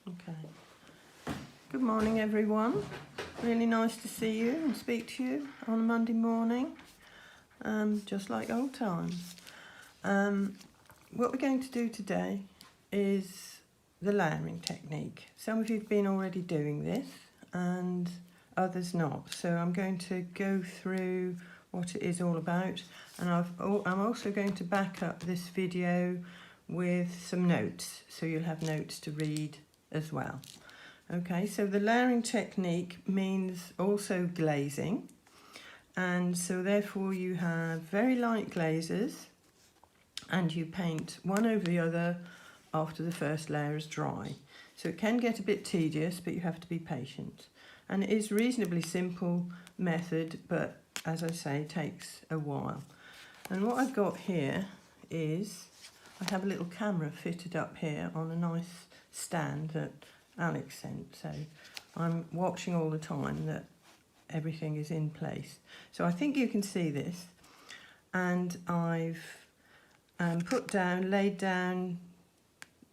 Okay. Good morning, everyone. Really nice to see you and speak to you on a Monday morning, just like old times. What we're going to do today is the layering technique. Some of you have been already doing this and others not. So I'm going to go through what it is all about, and I'm also going to back up this video with some notes, so you'll have notes to read as well. Okay, so the layering technique means also glazing, and so therefore you have very light glazes and you paint one over the other after the first layer is dry. So it can get a bit tedious, but you have to be patient. And it is a reasonably simple method, but as I say, takes a while. And what I've got here is, I have a little camera fitted up here on a nice stand that Alex sent. So I'm watching all the time that everything is in place. So I think you can see this. And I've laid down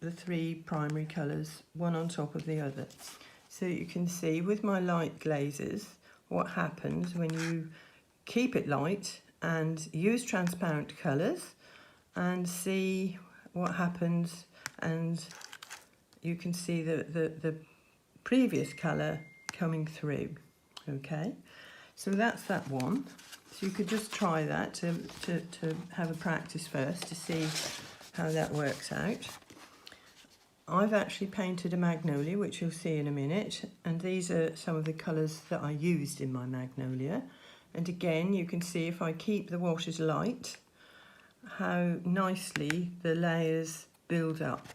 the three primary colours, one on top of the other. So you can see with my light glazes what happens when you keep it light and use transparent colours, and see what happens, and you can see the previous colour coming through. Okay, so that's that one. So you could just try that to have a practice first to see how that works out. I've actually painted a Magnolia, which you'll see in a minute, and these are some of the colours that I used in my Magnolia. And again, you can see if I keep the washes light, how nicely the layers build up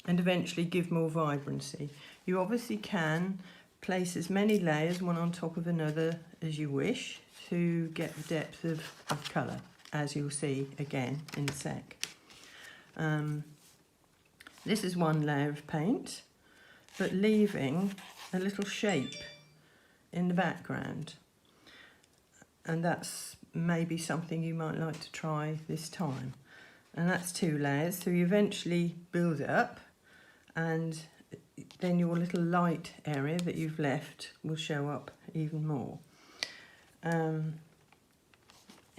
and eventually give more vibrancy. You obviously can place as many layers one on top of another as you wish to get the depth of colour, as you'll see again in a sec. This is one layer of paint, but leaving a little shape in the background. And that's maybe something you might like to try this time. And that's two layers, so you eventually build it up, and then your little light area that you've left will show up even more.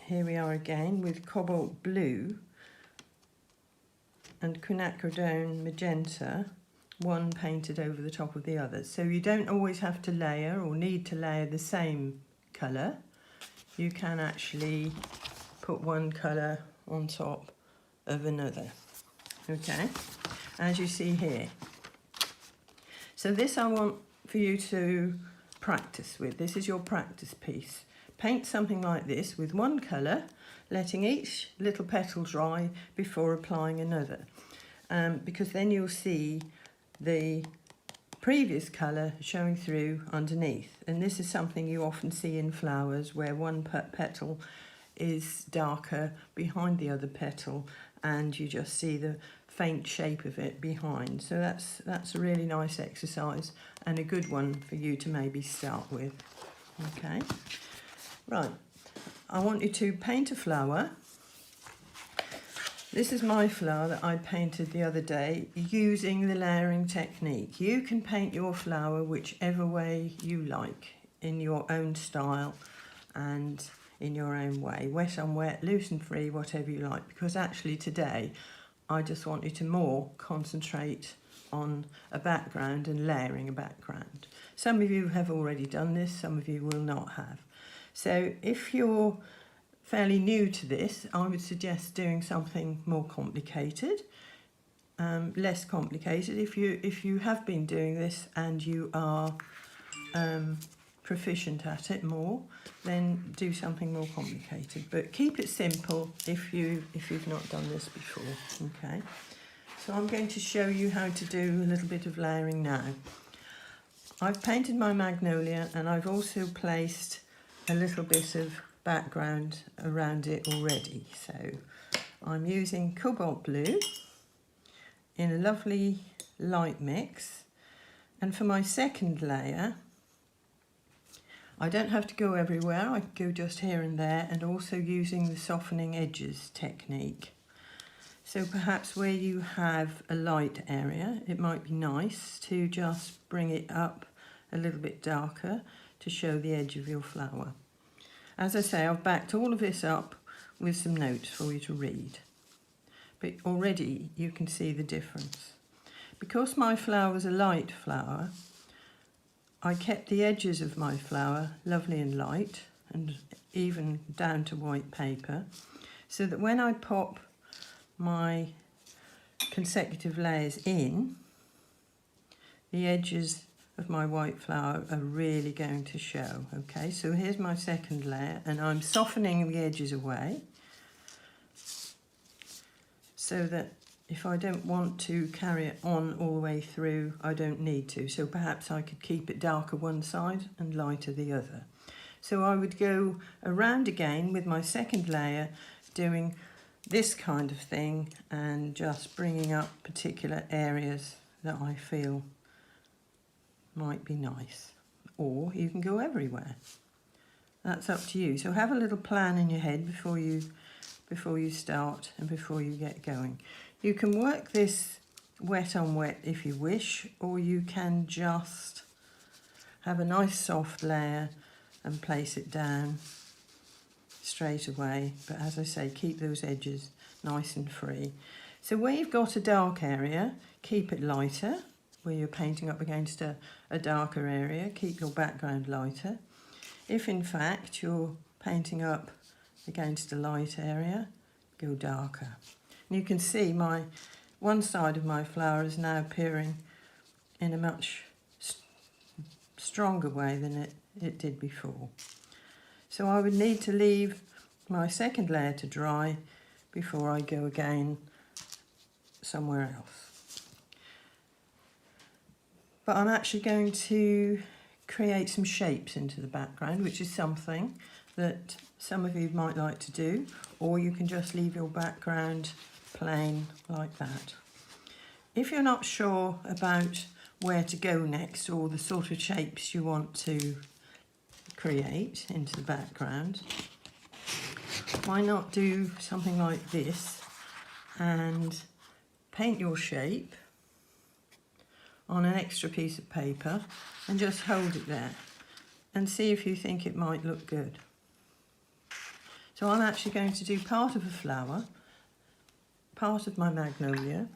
Here we are again with cobalt blue and quinacridone magenta, one painted over the top of the other. So you don't always have to layer or need to layer the same colour. You can actually put one colour on top of another. Okay, as you see here. So this I want for you to practice with. This is your practice piece. Paint something like this with one colour, letting each little petal dry before applying another. Because then you'll see the previous colour showing through underneath. And this is something you often see in flowers, where one petal is darker behind the other petal, and you just see the faint shape of it behind. So that's a really nice exercise and a good one for you to maybe start with. Okay, right, I want you to paint a flower. This is my flower that I painted the other day using the layering technique. You can paint your flower whichever way you like, in your own style and in your own way. Wet on wet, loose and free, whatever you like. Because actually today, I just want you to more concentrate on a background and layering a background. Some of you have already done this, some of you will not have. So if you're fairly new to this, I would suggest doing something more complicated, less complicated. If you have been doing this and you are proficient at it more, then do something more complicated. But keep it simple if you've not done this before. Okay. So I'm going to show you how to do a little bit of layering now. I've painted my Magnolia, and I've also placed a little bit of background around it already. So I'm using cobalt blue in a lovely light mix, and for my second layer I don't have to go everywhere, I can go just here and there, and also using the softening edges technique. So perhaps where you have a light area, it might be nice to just bring it up a little bit darker to show the edge of your flower. As I say, I've backed all of this up with some notes for you to read. But already you can see the difference. Because my flower was a light flower, I kept the edges of my flower lovely and light and even down to white paper, so that when I pop my consecutive layers in, the edges of my white flower are really going to show. Okay, so here's my second layer, and I'm softening the edges away so that if I don't want to carry it on all the way through, I don't need to. So perhaps I could keep it darker one side and lighter the other. So I would go around again with my second layer, doing this kind of thing and just bringing up particular areas that I feel might be nice. Or you can go everywhere. That's up to you. So have a little plan in your head before you start and before you get going. You can work this wet on wet if you wish, or you can just have a nice soft layer and place it down straight away. But as I say, keep those edges nice and free. So where you've got a dark area, keep it lighter. Where you're painting up against a darker area, keep your background lighter. If in fact you're painting up against a light area, go darker. And you can see one side of my flower is now appearing in a much stronger way than it did before. So I would need to leave my second layer to dry before I go again somewhere else. But I'm actually going to create some shapes into the background, which is something that some of you might like to do, or you can just leave your background plain like that. If you're not sure about where to go next or the sort of shapes you want to create into the background, why not do something like this and paint your shape on an extra piece of paper and just hold it there and see if you think it might look good. So I'm actually going to do part of a flower, part of my magnolia,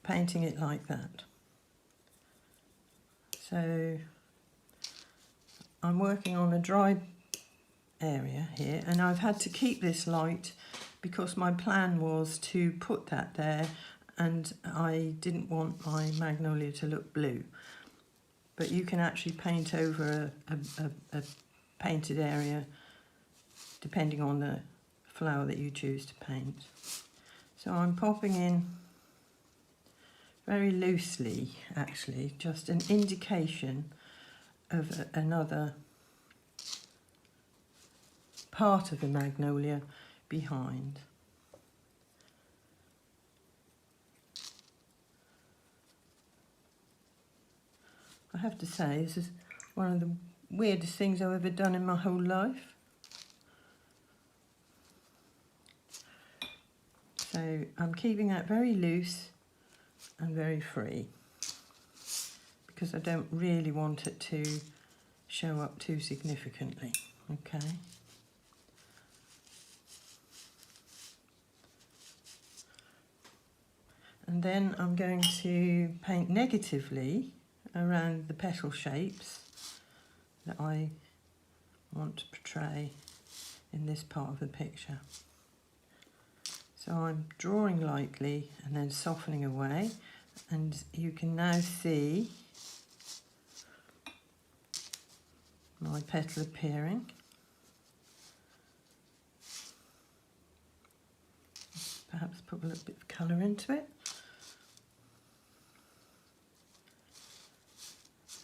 painting it like that. So I'm working on a dry area here, and I've had to keep this light because my plan was to put that there and I didn't want my magnolia to look blue. But you can actually paint over a painted area depending on the flower that you choose to paint. So I'm popping in very loosely, actually, just an indication of another part of the magnolia behind. I have to say, this is one of the weirdest things I've ever done in my whole life. So I'm keeping that very loose and very free because I don't really want it to show up too significantly, okay? And then I'm going to paint negatively around the petal shapes that I want to portray in this part of the picture. So I'm drawing lightly and then softening away, and you can now see my petal appearing. Perhaps put a little bit of colour into it.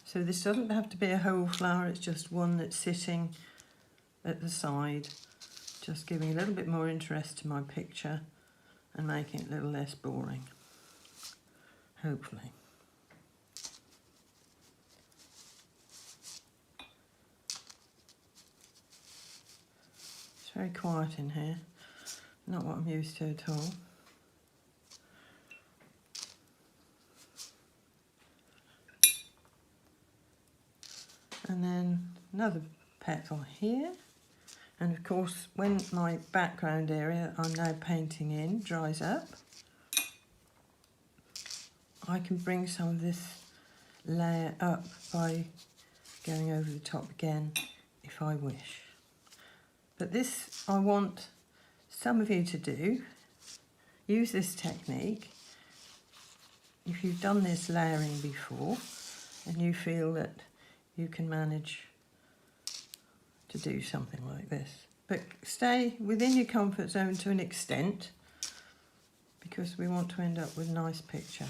So this doesn't have to be a whole flower, it's just one that's sitting at the side, just giving a little bit more interest to my picture and making it a little less boring, hopefully. It's very quiet in here. not what I'm used to at all. And then another petal here. And of course, when my background area I'm now painting in dries up, I can bring some of this layer up by going over the top again if I wish. But this I want some of you to do. Use this technique if you've done this layering before and you feel that you can manage to do something like this. But stay within your comfort zone to an extent, because we want to end up with a nice picture.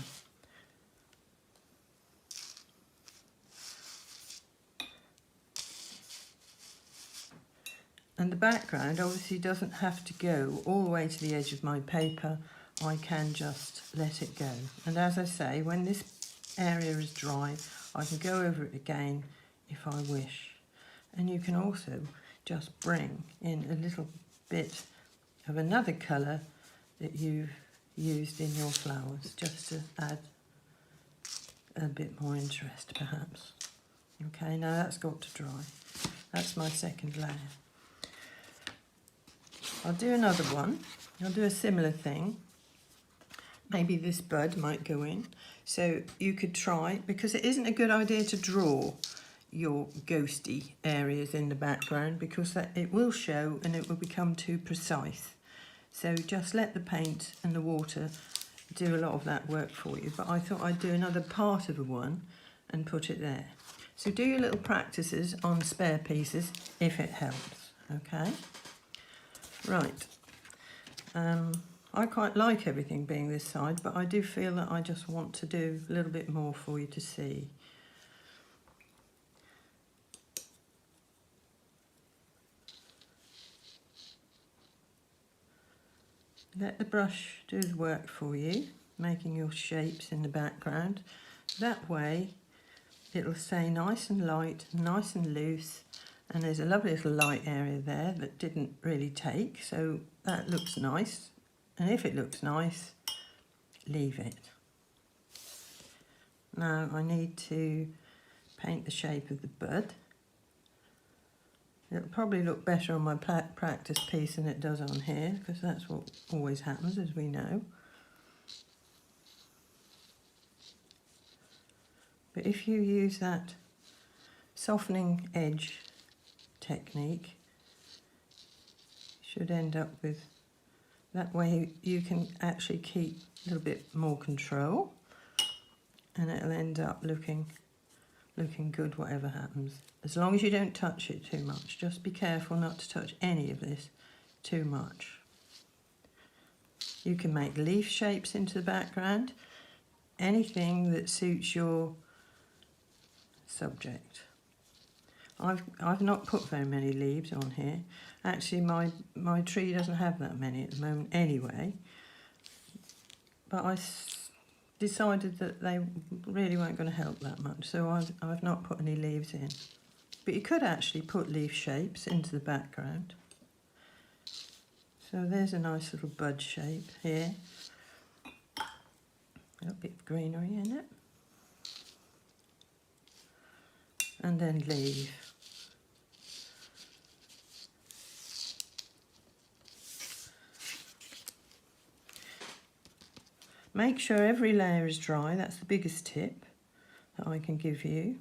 And the background obviously doesn't have to go all the way to the edge of my paper. I can just let it go. And as I say, when this area is dry, I can go over it again if I wish. And you can also just bring in a little bit of another colour that you've used in your flowers, just to add a bit more interest perhaps. Okay, now that's got to dry. That's my second layer. I'll do another one. I'll do a similar thing. Maybe this bud might go in. So you could try, because it isn't a good idea to draw your ghosty areas in the background, because it will show and it will become too precise. So just let the paint and the water do a lot of that work for you. But I thought I'd do another part of a one and put it there. So do your little practices on spare pieces if it helps, okay? Right, I quite like everything being this side, but I do feel that I just want to do a little bit more for you to see. Let the brush do the work for you, making your shapes in the background. That way it'll stay nice and light, nice and loose. And there's a lovely little light area there that didn't really take, so that looks nice. And if it looks nice, leave it. Now I need to paint the shape of the bud. It'll probably look better on my practice piece than it does on here, because that's what always happens, as we know. But if you use that softening edge technique, should end up with, that way you can actually keep a little bit more control, and it'll end up looking good whatever happens, as long as you don't touch it too much. Just be careful not to touch any of this too much. You can make leaf shapes into the background, anything that suits your subject. I've not put very many leaves on here. Actually, my tree doesn't have that many at the moment anyway. But I decided that they really weren't going to help that much, so I've not put any leaves in. But you could actually put leaf shapes into the background. So there's a nice little bud shape here. A bit of greenery in it. And then leaf. Make sure every layer is dry. That's the biggest tip that I can give you.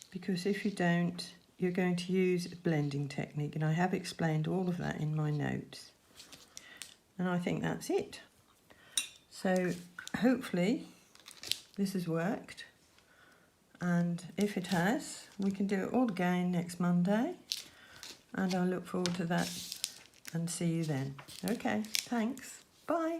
Because if you don't, you're going to use a blending technique, and I have explained all of that in my notes. And I think that's it. So hopefully this has worked. And if it has, we can do it all again next Monday. And I look forward to that and see you then. Okay, thanks. Bye.